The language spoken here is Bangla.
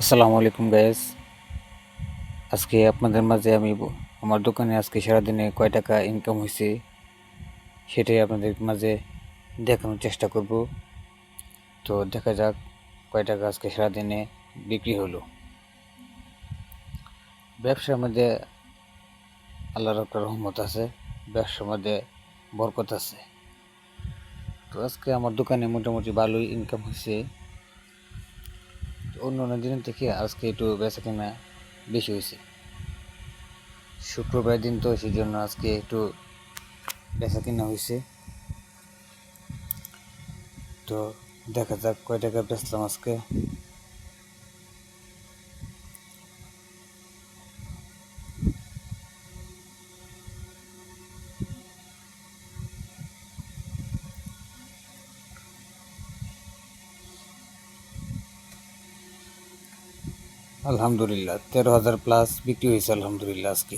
আসসালামু আলাইকুম গাইস। আজকে আপনাদের মাঝে আমি আমার দোকানে আজকে সারাদিনে কয় টাকা ইনকাম হয়েছে সেটাই আপনাদের মাঝে দেখানোর চেষ্টা করব। তো দেখা যাক কয় টাকা আজকে সারাদিনে বিক্রি হলো। ব্যবসার মধ্যে আল্লাহর একটা রহমত আছে, ব্যবসার মধ্যে বরকত আছে। তো আজকে আমার দোকানে মোটামুটি ভালোই ইনকাম হয়েছে। অন্য অন্য দিনের থেকে আজকে একটু বেচা কেনা বেশি হয়েছে। শুক্রবার দিন তো সেই জন্য আজকে একটু বেচা কেনা হয়েছে। তো দেখা যাক কয় টাকা বেচলাম আজকে। আলহামদুলিল্লাহ 13,000 প্লাস বিক্রি হয়েছে আলহামদুলিল্লাহ আজকে।